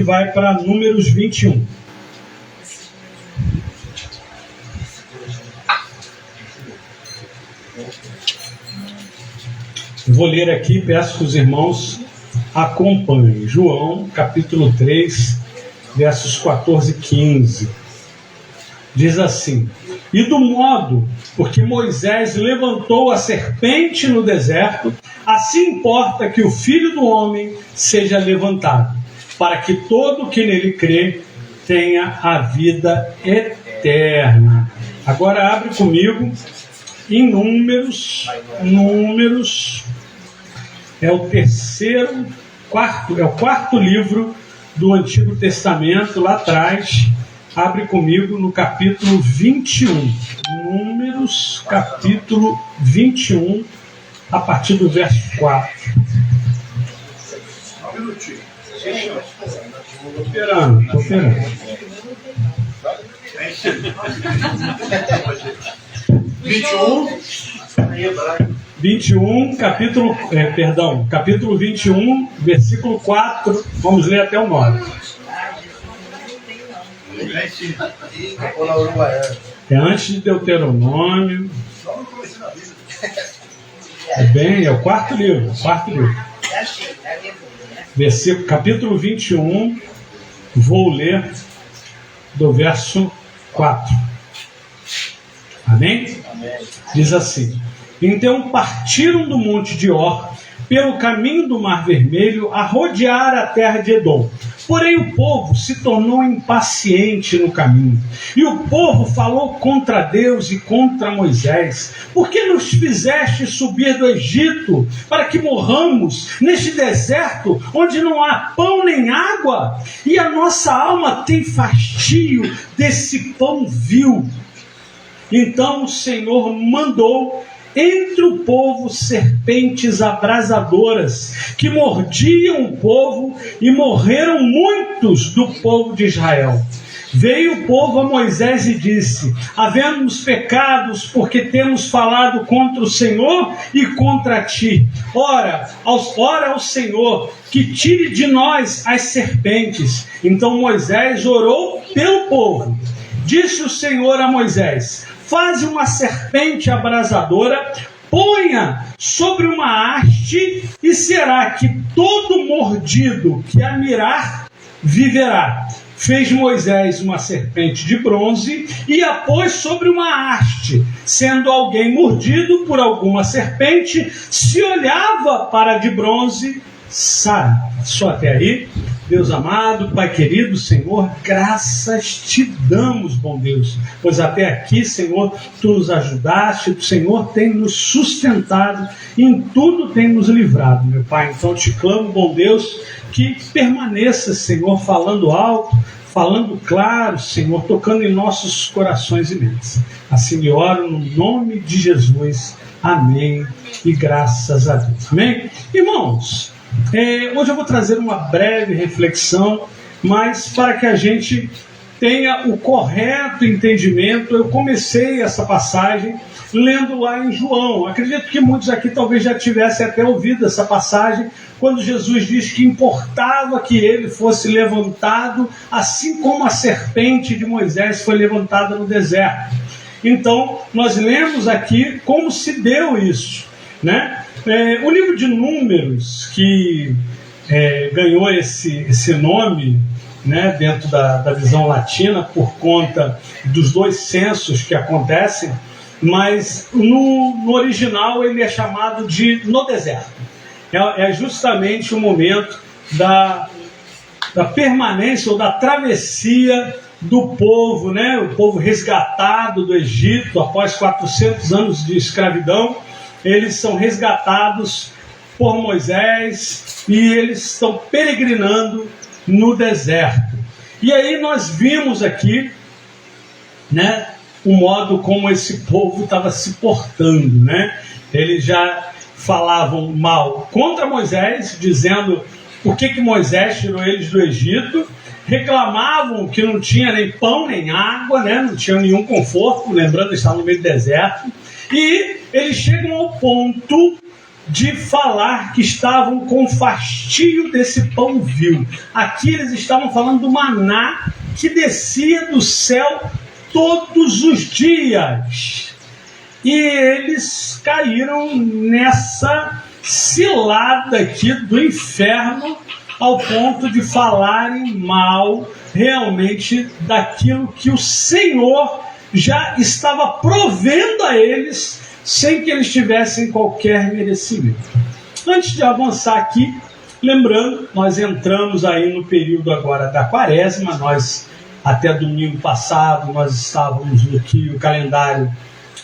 vai para Números 21. Eu vou ler aqui, peço que os irmãos acompanhem. João, capítulo 3, versos 14 e 15. Diz assim: E do modo porque Moisés levantou a serpente no deserto, assim importa que o Filho do Homem seja levantado, para que todo que nele crê tenha a vida eterna. Agora abre comigo em Números, é o quarto livro do Antigo Testamento, lá atrás. Abre comigo no capítulo 21. Números, capítulo 21, a partir do verso 4. Um minutinho. Estou esperando. 21, capítulo 21, versículo 4. Vamos ler até o 9. É antes de Deuteronômio. É o quarto livro. Capítulo 21, vou ler do verso 4. Amém? Diz assim: Então partiram do monte de Or, pelo caminho do Mar Vermelho, a rodear a terra de Edom. Porém o povo se tornou impaciente no caminho. E o povo falou contra Deus e contra Moisés: Por que nos fizeste subir do Egito, para que morramos neste deserto, onde não há pão nem água? E a nossa alma tem fastio desse pão vil. Então o Senhor mandou entre o povo serpentes abrasadoras, que mordiam o povo, e morreram muitos do povo de Israel. Veio o povo a Moisés e disse: Havemos pecados, porque temos falado contra o Senhor e contra ti. Ora ao Senhor, que tire de nós as serpentes. Então Moisés orou pelo povo. Disse o Senhor a Moisés: Faze uma serpente abrasadora, ponha sobre uma haste, e será que todo mordido que a mirar viverá. Fez Moisés uma serpente de bronze e a pôs sobre uma haste. Sendo alguém mordido por alguma serpente, se olhava para a de bronze, sarava. Só até aí. Deus amado, Pai querido, Senhor, graças te damos, bom Deus, pois até aqui, Senhor, tu nos ajudaste, o Senhor tem nos sustentado, e em tudo tem nos livrado, meu Pai. Então te clamo, bom Deus, que permaneça, Senhor, falando alto, falando claro, Senhor, tocando em nossos corações e mentes. Assim me oro no nome de Jesus. Amém. E graças a Deus. Amém? Irmãos, hoje eu vou trazer uma breve reflexão, mas para que a gente tenha o correto entendimento, eu comecei essa passagem lendo lá em João. Acredito que muitos aqui talvez já tivessem até ouvido essa passagem, quando Jesus diz que importava que ele fosse levantado, assim como a serpente de Moisés foi levantada no deserto. Então, nós lemos aqui como se deu isso, né? O livro de Números, que ganhou esse nome, né, dentro da visão latina, por conta dos dois censos que acontecem, mas no original ele é chamado de No Deserto. É justamente o momento da permanência ou da travessia do povo, né? O povo resgatado do Egito após 400 anos de escravidão. Eles são resgatados por Moisés e eles estão peregrinando no deserto. E aí nós vimos aqui, né, o modo como esse povo estava se portando, né? Eles já falavam mal contra Moisés, dizendo por que Moisés tirou eles do Egito. Reclamavam que não tinha nem pão nem água, né? Não tinha nenhum conforto, lembrando que estavam no meio do deserto. E eles chegam ao ponto de falar que estavam com fastio desse pão vil. Aqui eles estavam falando do maná que descia do céu todos os dias. E eles caíram nessa cilada aqui do inferno, ao ponto de falarem mal realmente daquilo que o Senhor já estava provendo a eles, sem que eles tivessem qualquer merecimento. Antes de avançar aqui, lembrando, nós entramos aí no período agora da quaresma. Nós, até domingo passado, nós estávamos no que o calendário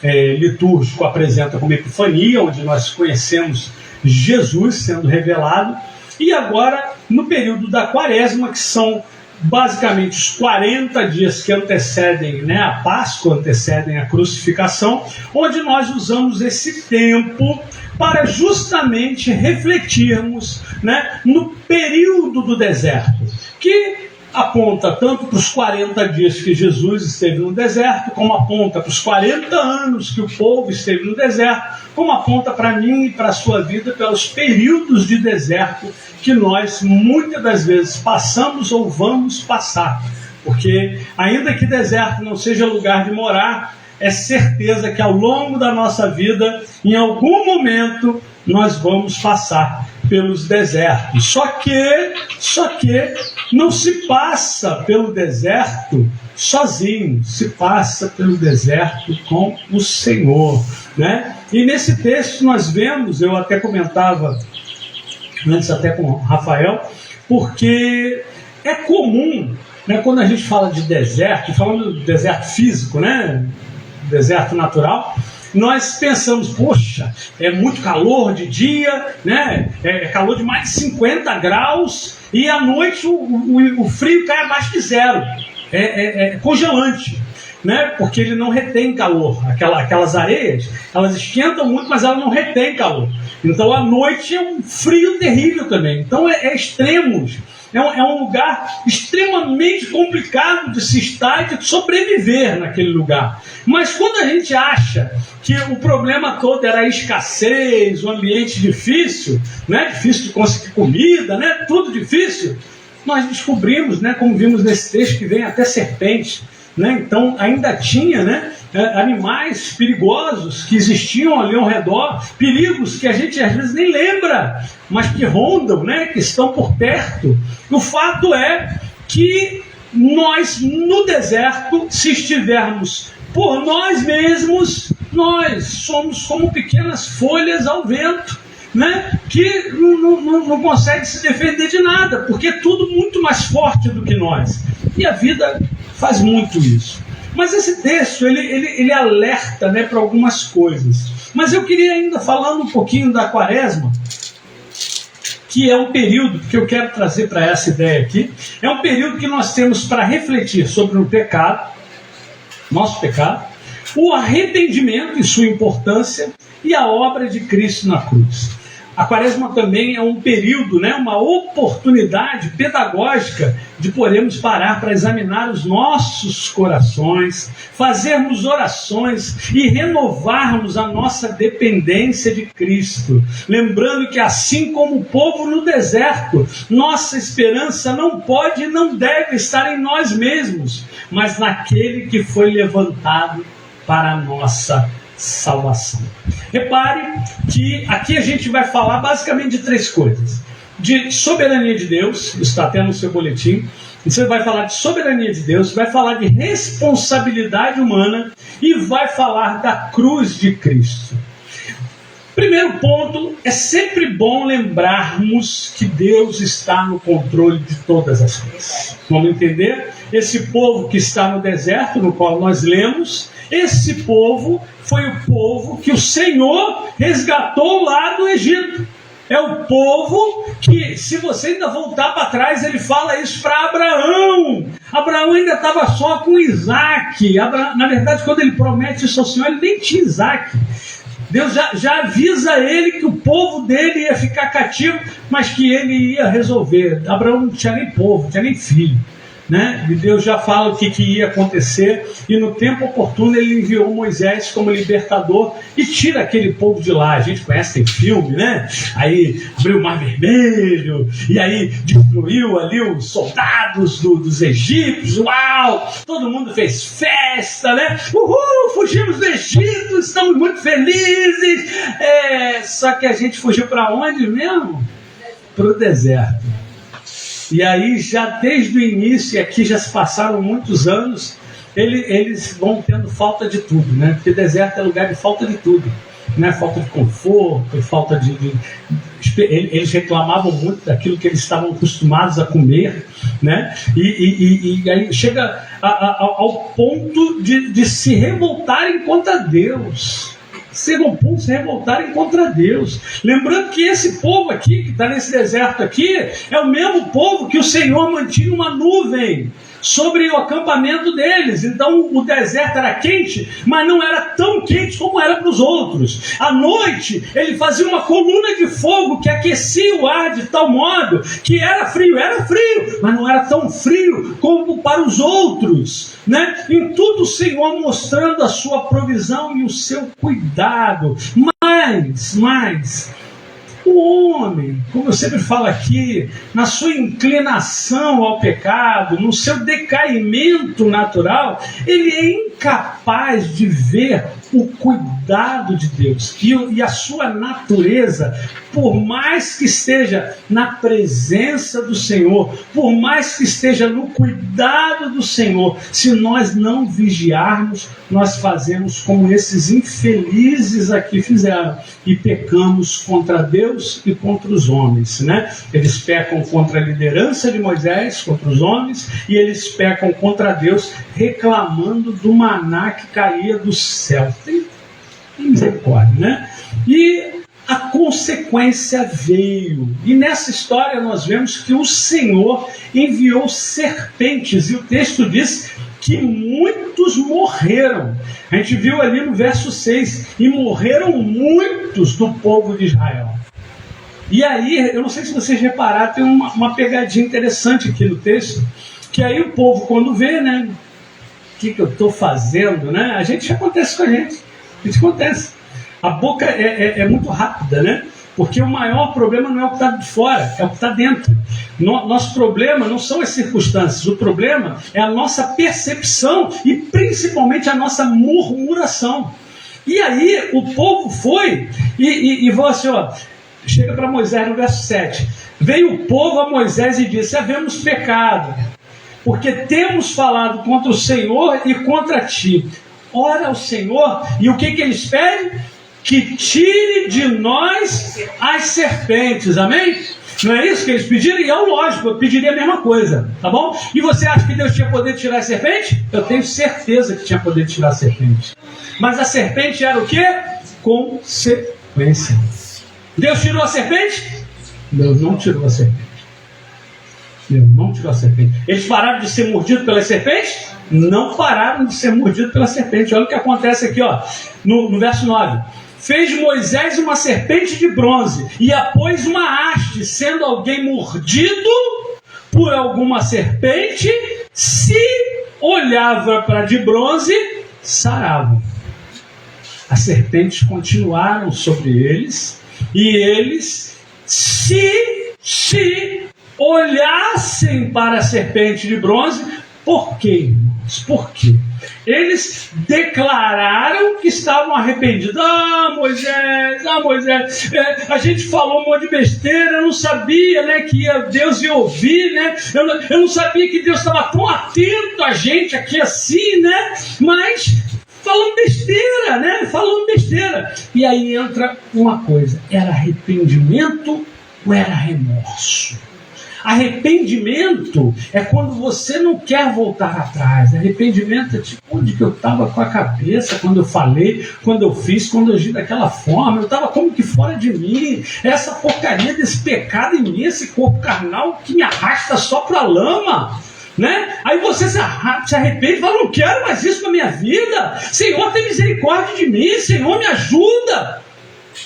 litúrgico apresenta como Epifania, onde nós conhecemos Jesus sendo revelado, e agora no período da quaresma, que são basicamente os 40 dias que antecedem, né, a Páscoa, antecedem a crucificação, onde nós usamos esse tempo para justamente refletirmos, né, no período do deserto, que aponta tanto para os 40 dias que Jesus esteve no deserto, como aponta para os 40 anos que o povo esteve no deserto, como aponta para mim e para a sua vida pelos períodos de deserto que nós muitas das vezes passamos ou vamos passar. Porque ainda que deserto não seja lugar de morar, é certeza que ao longo da nossa vida, em algum momento, nós vamos passar pelos desertos. Só que não se passa pelo deserto sozinho, se passa pelo deserto com o Senhor, né? E nesse texto nós vemos, eu até comentava antes até com o Rafael, porque é comum, né, quando a gente fala de deserto, falando do deserto físico, né, deserto natural, nós pensamos, poxa, é muito calor de dia, né? É calor de mais de 50 graus, e à noite o frio cai abaixo de zero, é congelante, né? Porque ele não retém calor. Aquelas areias, elas esquentam muito, mas elas não retêm calor. Então à noite é um frio terrível também. Então é extremos. É um lugar extremamente complicado de se estar e de sobreviver naquele lugar. Mas quando a gente acha que o problema todo era a escassez, o ambiente difícil, né? Difícil de conseguir comida, né? Tudo difícil, nós descobrimos, né? Como vimos nesse texto, que vem até serpentes, né? Então ainda tinha, né, animais perigosos que existiam ali ao redor, perigos que a gente às vezes nem lembra, mas que rondam, né, que estão por perto. O fato é que nós no deserto, se estivermos por nós mesmos, nós somos como pequenas folhas ao vento, né, que não consegue se defender de nada, porque é tudo muito mais forte do que nós. E a vida faz muito isso. Mas esse texto, ele alerta, né, para algumas coisas. Mas eu queria ainda, falando um pouquinho da quaresma, que é um período que eu quero trazer para essa ideia aqui, é um período que nós temos para refletir sobre o pecado, nosso pecado, o arrependimento e sua importância, e a obra de Cristo na cruz. A quaresma também é um período, né, uma oportunidade pedagógica de podermos parar para examinar os nossos corações, fazermos orações e renovarmos a nossa dependência de Cristo. Lembrando que assim como o povo no deserto, nossa esperança não pode e não deve estar em nós mesmos, mas naquele que foi levantado para a nossa salvação. Repare que aqui a gente vai falar basicamente de três coisas: de soberania de Deus, está até no seu boletim. Você vai falar de soberania de Deus, vai falar de responsabilidade humana e vai falar da cruz de Cristo. Primeiro ponto, é sempre bom lembrarmos que Deus está no controle de todas as coisas. Vamos entender? Esse povo que está no deserto, no qual nós lemos, esse povo foi o povo que o Senhor resgatou lá do Egito. É o povo que, se você ainda voltar para trás, ele fala isso para Abraão. Abraão ainda estava só com Isaac. Na verdade, quando ele promete isso ao Senhor, ele nem tinha Isaac. Deus já avisa ele que o povo dele ia ficar cativo, mas que ele ia resolver. Abraão não tinha nem povo, não tinha nem filho. né? E Deus já fala o que ia acontecer, e no tempo oportuno ele enviou Moisés como libertador e tira aquele povo de lá. A gente conhece, tem filme, né? Aí abriu o Mar Vermelho, e aí destruiu ali os soldados dos egípcios. Uau! Todo mundo fez festa, né? Uhul! Fugimos do Egito, estamos muito felizes. Só que a gente fugiu para onde mesmo? Para o deserto. E aí, já desde o início, e aqui já se passaram muitos anos, eles vão tendo falta de tudo, né? Porque deserto é lugar de falta de tudo, né? Falta de conforto, falta de... Eles reclamavam muito daquilo que eles estavam acostumados a comer, né? E aí chega ao ponto de se revoltarem contra Deus. Se revoltarem contra Deus. Lembrando que esse povo aqui, que está nesse deserto aqui, é o mesmo povo que o Senhor mantinha uma nuvem sobre o acampamento deles. Então o deserto era quente, mas não era tão quente como era para os outros. À noite ele fazia uma coluna de fogo que aquecia o ar de tal modo que era frio, mas não era tão frio como para os outros, né? Em tudo o Senhor mostrando a sua provisão e o seu cuidado. Mas o homem, como eu sempre falo aqui, na sua inclinação ao pecado, no seu decaimento natural, ele é incapaz de ver o cuidado de Deus e a sua natureza, por mais que esteja na presença do Senhor, por mais que esteja no cuidado do Senhor, se nós não vigiarmos, nós fazemos como esses infelizes aqui fizeram e pecamos contra Deus e contra os homens, né? Eles pecam contra a liderança de Moisés, contra os homens, e eles pecam contra Deus, reclamando do maná que caía do céu. Tem misericórdia, né? E a consequência veio. E nessa história nós vemos que o Senhor enviou serpentes, e o texto diz que muitos morreram. A gente viu ali no verso 6, e morreram muitos do povo de Israel. E aí, eu não sei se vocês repararam, tem uma pegadinha interessante aqui no texto, que aí o povo, quando vê, né, o que eu estou fazendo, né, acontece com a gente acontece. A boca é muito rápida, né? Porque o maior problema não é o que está de fora, é o que está dentro. Nosso problema não são as circunstâncias, o problema é a nossa percepção e principalmente a nossa murmuração. E aí o povo foi e falou assim, ó, chega para Moisés no verso 7. Veio o povo a Moisés e disse, havemos pecado, porque temos falado contra o Senhor e contra ti. Ora ao Senhor, e o que eles pedem? Que tire de nós as serpentes, amém? Não é isso que eles pediram? E é lógico, eu pediria a mesma coisa, tá bom? E você acha que Deus tinha poder de tirar a serpente? Eu tenho certeza que tinha poder de tirar a serpente. Mas a serpente era o quê? Consequência. Deus tirou a serpente? Deus não tirou a serpente. Deus não tirou a serpente. Eles pararam de ser mordidos pela serpente? Não pararam de ser mordidos pela serpente. Olha o que acontece aqui, ó, no verso 9. Fez Moisés uma serpente de bronze e a pôs uma haste, sendo alguém mordido por alguma serpente, se olhava para de bronze, sarava. As serpentes continuaram sobre eles e eles, se olhassem para a serpente de bronze, por quê, irmãos? Por quê? Eles declararam que estavam arrependidos. Moisés, a gente falou um monte de besteira, eu não sabia, né, que Deus ia ouvir, né? Eu não sabia que Deus estava tão atento a gente aqui assim, né? Mas falando besteira, né? Falando besteira. E aí entra uma coisa: era arrependimento ou era remorso? Arrependimento é quando você não quer voltar atrás. Arrependimento é tipo, onde que eu estava com a cabeça quando eu falei, quando eu fiz, quando eu agi daquela forma. Eu estava como que fora de mim. Essa porcaria desse pecado em mim, esse corpo carnal que me arrasta só para a lama. Né? Aí você se arrepende e fala, não quero mais isso na minha vida. Senhor, tem misericórdia de mim. Senhor, me ajuda.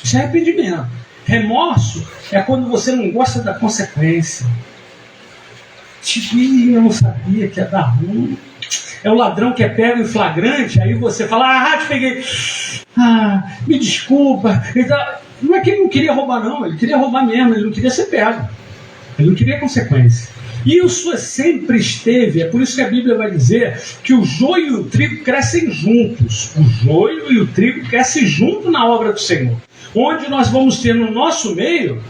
Isso é arrependimento. Remorso é quando você não gosta da consequência. Eu não sabia que ia dar ruim. É o ladrão que é pego em flagrante, aí você fala, te peguei. Me desculpa. Não é que ele não queria roubar, não. Ele queria roubar mesmo, ele não queria ser pego. Ele não queria consequência. E isso sempre esteve, é por isso que a Bíblia vai dizer que o joio e o trigo crescem juntos. O joio e o trigo crescem junto na obra do Senhor. Onde nós vamos ter no nosso meio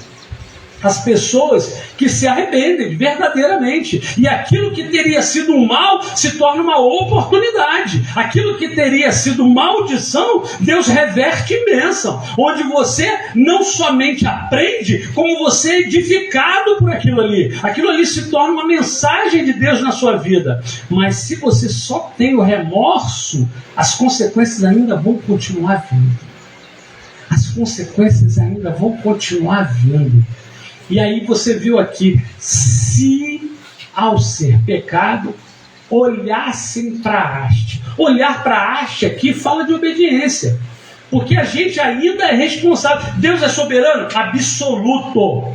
as pessoas que se arrependem verdadeiramente. E aquilo que teria sido um mal se torna uma oportunidade. Aquilo que teria sido maldição, Deus reverte em bênção. Onde você não somente aprende, como você é edificado por aquilo ali. Aquilo ali se torna uma mensagem de Deus na sua vida. Mas se você só tem o remorso, as consequências ainda vão continuar vindo. As consequências ainda vão continuar vindo. E aí você viu aqui, se ao ser pecado, olhassem para a haste. Olhar para a haste aqui fala de obediência. Porque a gente ainda é responsável. Deus é soberano? Absoluto.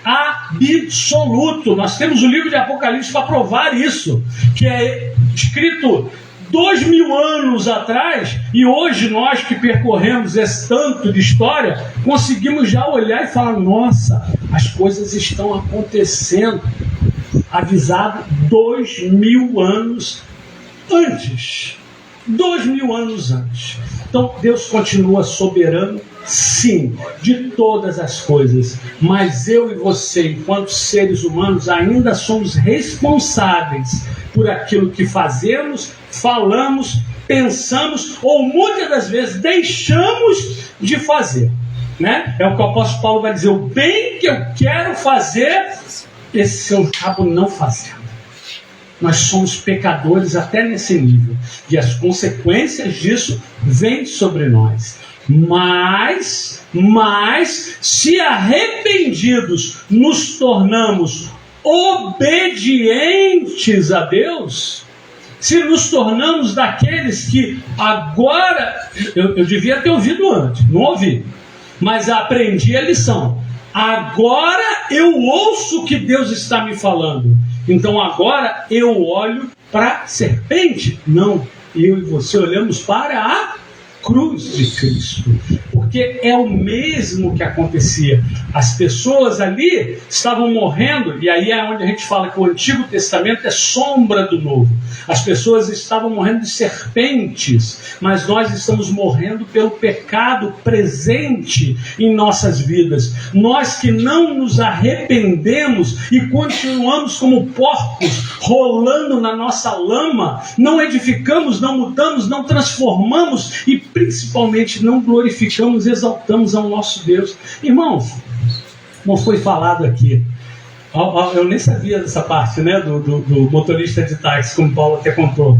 Absoluto. Nós temos o livro de Apocalipse para provar isso. Que é escrito 2000 anos atrás, e hoje nós que percorremos esse tanto de história, conseguimos já olhar e falar, nossa, as coisas estão acontecendo. Avisado 2000 anos antes. 2000 anos antes. Então Deus continua soberano, sim, de todas as coisas. Mas eu e você, enquanto seres humanos, ainda somos responsáveis por aquilo que fazemos, falamos, pensamos, ou muitas das vezes deixamos de fazer. Né? É o que o apóstolo Paulo vai dizer, o bem que eu quero fazer, esse eu acabo não fazendo. Nós somos pecadores até nesse nível, e as consequências disso vêm sobre nós. Mas se arrependidos nos tornamos obedientes a Deus, se nos tornamos daqueles que agora, eu devia ter ouvido antes, não ouvi, mas aprendi a lição. Agora eu ouço o que Deus está me falando. Então agora eu olho para a serpente. Não, eu e você olhamos para a cruz de Cristo. Porque é o mesmo que acontecia. As pessoas ali estavam morrendo, e aí é onde a gente fala que o Antigo Testamento é sombra do Novo. As pessoas estavam morrendo de serpentes, mas nós estamos morrendo pelo pecado presente em nossas vidas. Nós que não nos arrependemos e continuamos como porcos, rolando na nossa lama, não edificamos, não mudamos, não transformamos e principalmente não glorificamos, exaltamos ao nosso Deus. Irmãos, como foi falado aqui, eu nem sabia dessa parte, né, do motorista de táxi, como Paulo até contou.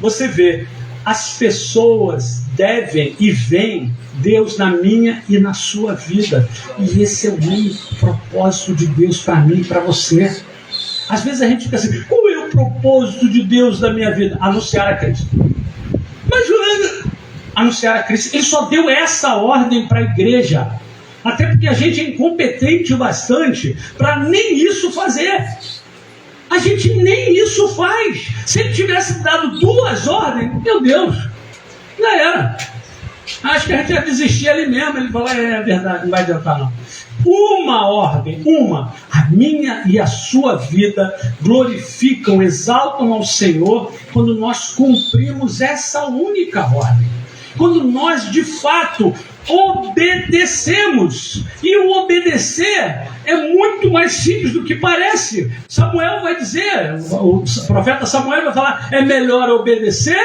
Você vê, as pessoas devem e veem Deus na minha e na sua vida, e esse é o único propósito de Deus para mim e para você. Às vezes a gente fica assim, qual é o propósito de Deus na minha vida? Anunciar a Cristo. Mas anunciar a Cristo, ele só deu essa ordem para a igreja, até porque a gente é incompetente o bastante para nem isso fazer. A gente nem isso faz. Se ele tivesse dado 2 ordens, meu Deus, já era. Acho que a gente ia desistir ali mesmo. Ele falou, é verdade, não vai adiantar não. Uma ordem, a minha e a sua vida glorificam, exaltam ao Senhor quando nós cumprimos essa única ordem. Quando nós de fato obedecemos. E o obedecer é muito mais simples do que parece. Samuel vai dizer, o profeta Samuel vai falar, é melhor obedecer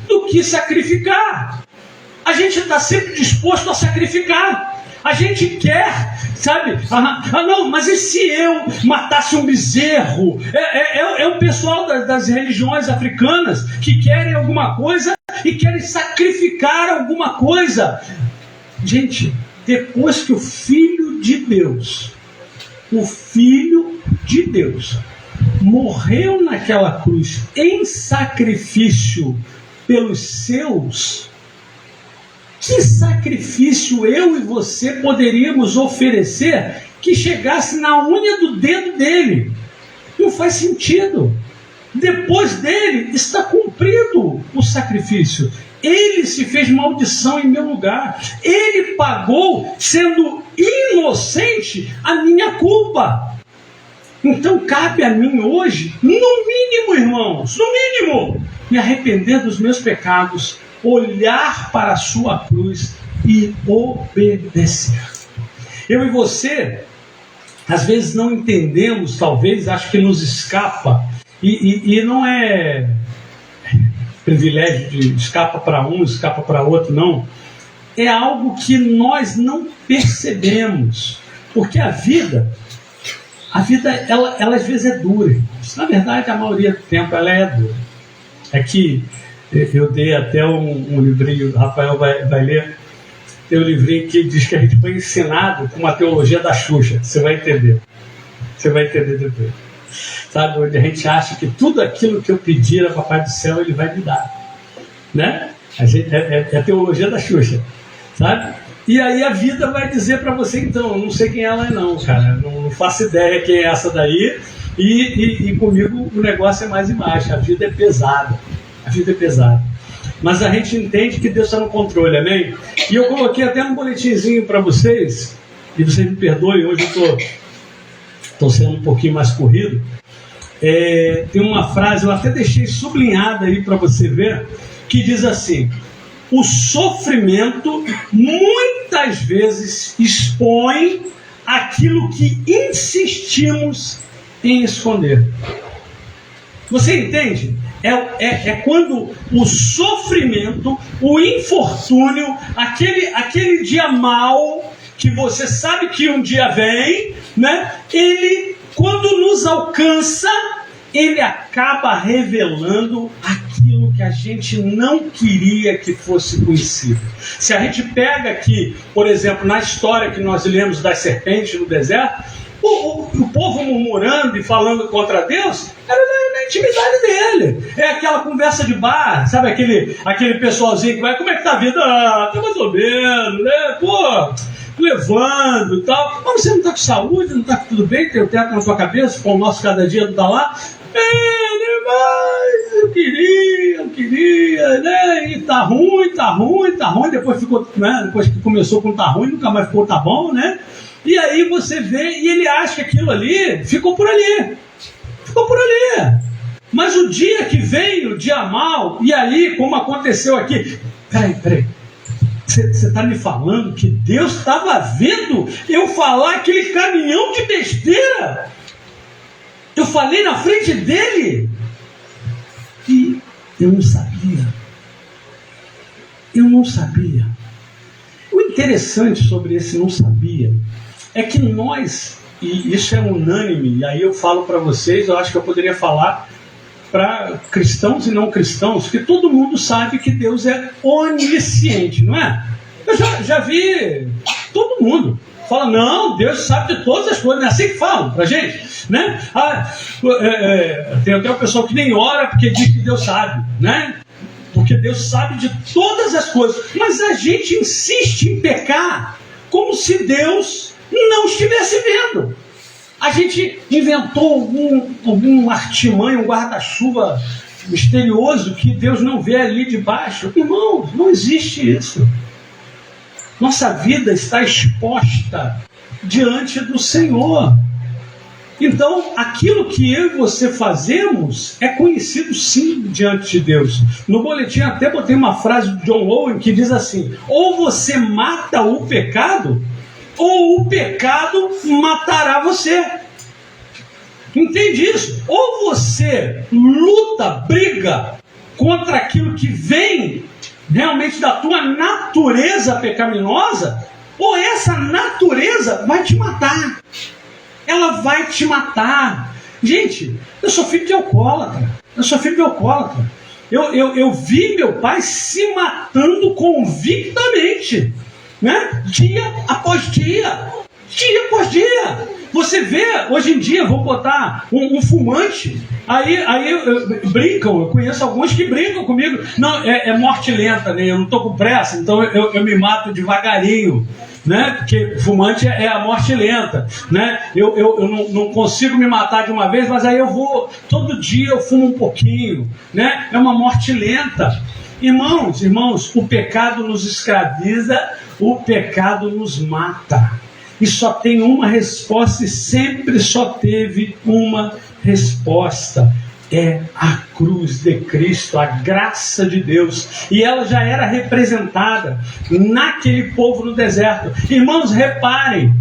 do que sacrificar. A gente está sempre disposto a sacrificar. A gente quer, sabe? Não, mas e se eu matasse um bezerro? É o pessoal das religiões africanas que querem alguma coisa e querem sacrificar alguma coisa. Gente, depois que o Filho de Deus morreu naquela cruz em sacrifício pelos seus, que sacrifício eu e você poderíamos oferecer que chegasse na unha do dedo dele? Não faz sentido. Depois dele está cumprido o sacrifício. Ele se fez maldição em meu lugar. Ele pagou, sendo inocente, a minha culpa. Então cabe a mim hoje, no mínimo, irmãos, no mínimo, me arrepender dos meus pecados, olhar para a sua cruz e obedecer. Eu e você, às vezes não entendemos, talvez, acho que nos escapa, e não é privilégio de escapa para um, escapa para outro, não. É algo que nós não percebemos, porque a vida ela às vezes é dura. Na verdade, a maioria do tempo ela é dura. É que eu dei até um livrinho, o Rafael vai ler, tem um livrinho que diz que a gente foi ensinado com uma teologia da Xuxa. Você vai entender. Você vai entender depois. Sabe, onde a gente acha que tudo aquilo que eu pedir a Papai do Céu, Ele vai me dar. Né? É a teologia da Xuxa. Sabe? E aí a vida vai dizer para você, então, não sei quem ela é não, cara. Não faço ideia quem é essa daí. E comigo o negócio é mais embaixo. A vida é pesada. A vida é pesada. Mas a gente entende que Deus está no controle, amém? E eu coloquei até um boletinzinho para vocês, e vocês me perdoem, hoje eu estou sendo um pouquinho mais corrido. Tem uma frase, eu até deixei sublinhada aí para você ver, que diz assim: o sofrimento muitas vezes expõe aquilo que insistimos em esconder. Você entende? É quando o sofrimento, o infortúnio, aquele dia mau, que você sabe que um dia vem, né? Ele, quando nos alcança, ele acaba revelando aquilo que a gente não queria que fosse conhecido. Se a gente pega aqui, por exemplo, na história que nós lemos das serpentes no deserto, o povo murmurando e falando contra Deus, era na intimidade dele. É aquela conversa de bar, sabe aquele pessoalzinho que vai, como é que tá a vida? Tá mais ou menos, né? Pô, levando e tal. Mas você não tá com saúde, não tá com tudo bem, tem o teto na sua cabeça, com o nosso cada dia não tá lá. Mas eu queria, né? E tá ruim. Depois ficou, né? Depois que começou com tá ruim, nunca mais ficou tá bom, né? E aí você vê, e ele acha que aquilo ali ficou por ali. Mas o dia que veio, o dia mau, e aí, como aconteceu aqui, peraí, você está me falando que Deus estava vendo eu falar aquele caminhão de besteira? Eu falei na frente dele e eu não sabia. O interessante sobre esse não sabia é que nós, e isso é unânime, e aí eu falo para vocês, eu acho que eu poderia falar para cristãos e não cristãos, que todo mundo sabe que Deus é onisciente, não é? Eu já vi todo mundo fala, não, Deus sabe de todas as coisas, não é assim que falam pra gente, né? Tem até o pessoal que nem ora porque diz que Deus sabe, né? Porque Deus sabe de todas as coisas, mas a gente insiste em pecar como se Deus não estivesse vendo. A gente inventou um artimanho, um guarda-chuva misterioso que Deus não vê ali debaixo. Irmão, não existe isso. Nossa vida está exposta diante do Senhor. Então, aquilo que eu e você fazemos é conhecido sim diante de Deus. No boletim até botei uma frase de John Owen que diz assim: ou você mata o pecado, ou o pecado matará você. Entende isso? Ou você luta, briga contra aquilo que vem realmente da tua natureza pecaminosa, ou essa natureza vai te matar. Ela vai te matar. Gente, eu sou filho de alcoólatra. Eu vi meu pai se matando convictamente, né? Dia após dia. Você vê, hoje em dia, vou botar um fumante, aí brincam, eu conheço alguns que brincam comigo. Não, é morte lenta, né? Eu não estou com pressa, então eu me mato devagarinho. né? Porque fumante é a morte lenta, né? Eu não consigo me matar de uma vez, mas aí eu vou, todo dia eu fumo um pouquinho, né? É uma morte lenta. Irmãos, o pecado nos escraviza, o pecado nos mata. E só tem uma resposta, e sempre só teve uma resposta. É a cruz de Cristo, a graça de Deus. E ela já era representada naquele povo no deserto. Irmãos, reparem,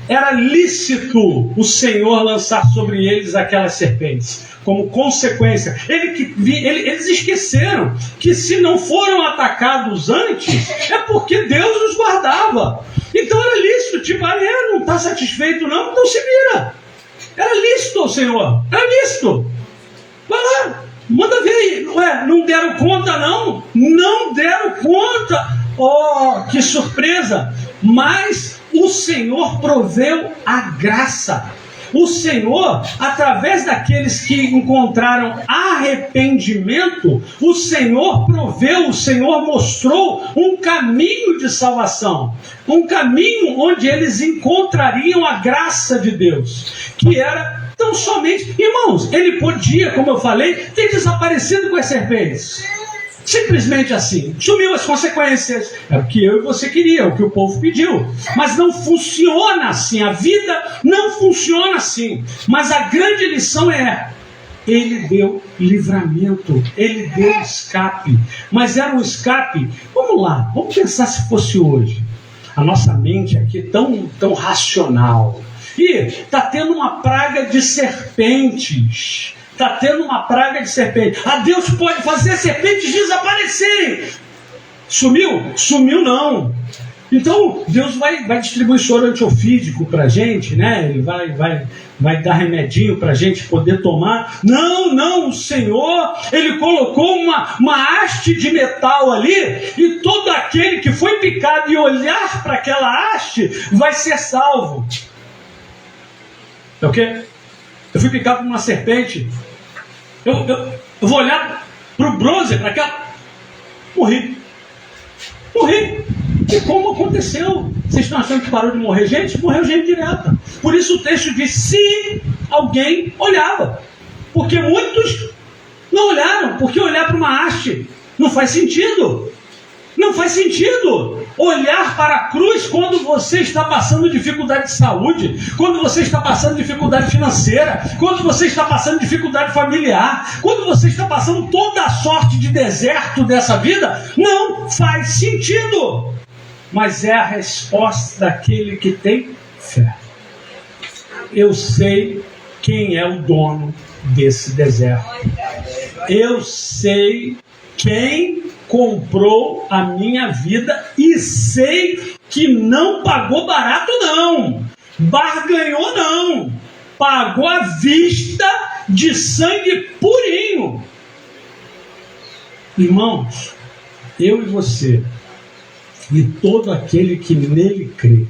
era lícito o Senhor lançar sobre eles aquelas serpentes. Como consequência, eles esqueceram que se não foram atacados antes, é porque Deus os guardava. Então era lícito, tipo, não está satisfeito não, então se vira. Era lícito, Senhor, era lícito. Vai lá, manda ver aí. Não deram conta não? Não deram conta. Oh, que surpresa. Mas o Senhor proveu a graça. O Senhor, através daqueles que encontraram arrependimento, o Senhor proveu, o Senhor mostrou um caminho de salvação. Um caminho onde eles encontrariam a graça de Deus. Que era tão somente... Irmãos, ele podia, como eu falei, ter desaparecido com as serpentes. Simplesmente assim, sumiu as consequências. É o que eu e você queria, o que o povo pediu. Mas não funciona assim, a vida não funciona assim. Mas a grande lição é, ele deu livramento, ele deu escape. Mas era um escape, vamos lá, vamos pensar se fosse hoje. A nossa mente aqui é tão racional. E está tendo uma praga de serpentes. Está tendo uma praga de serpente. Deus pode fazer as serpentes desaparecerem. Sumiu? Sumiu não. Então, Deus vai distribuir soro antiofídico para a gente, né? Ele vai dar remedinho para a gente poder tomar. Não, o Senhor, Ele colocou uma haste de metal ali, e todo aquele que foi picado e olhar para aquela haste vai ser salvo. É o quê? Eu fui picado por uma serpente. Eu vou olhar para o bronze, para aquela. Morri. E como aconteceu? Vocês estão achando que parou de morrer gente? Morreu gente direta. Por isso o texto diz: se alguém olhava. Porque muitos não olharam. Porque olhar para uma haste não faz sentido. Não faz sentido olhar para a cruz quando você está passando dificuldade de saúde, quando você está passando dificuldade financeira, quando você está passando dificuldade familiar, quando você está passando toda a sorte de deserto dessa vida. Não faz sentido. Mas é a resposta daquele que tem fé. Eu sei quem é o dono desse deserto. Eu sei quem comprou a minha vida e sei que não pagou barato não, barganhou não, pagou à vista de sangue purinho. Irmãos, eu e você e todo aquele que nele crê,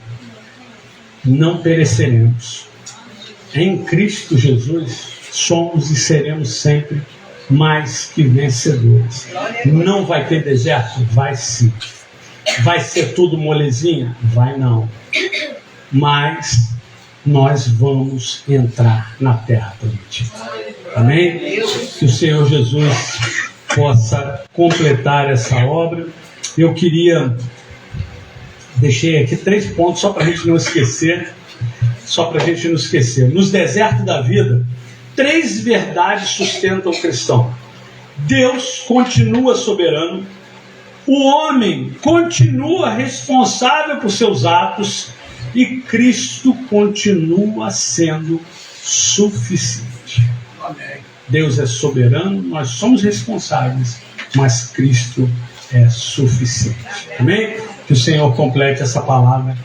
não pereceremos. Em Cristo Jesus somos e seremos sempre mais que vencedores. Não vai ter deserto? Vai sim. Vai ser tudo molezinha? Vai não. Mas nós vamos entrar na terra prometida. Amém? Que o Senhor Jesus possa completar essa obra. Eu queria... Deixei aqui 3 pontos só para a gente não esquecer. Nos desertos da vida, 3 verdades sustentam o cristão. Deus continua soberano, o homem continua responsável por seus atos e Cristo continua sendo suficiente. Amém. Deus é soberano, nós somos responsáveis, mas Cristo é suficiente. Amém? Que o Senhor complete essa palavra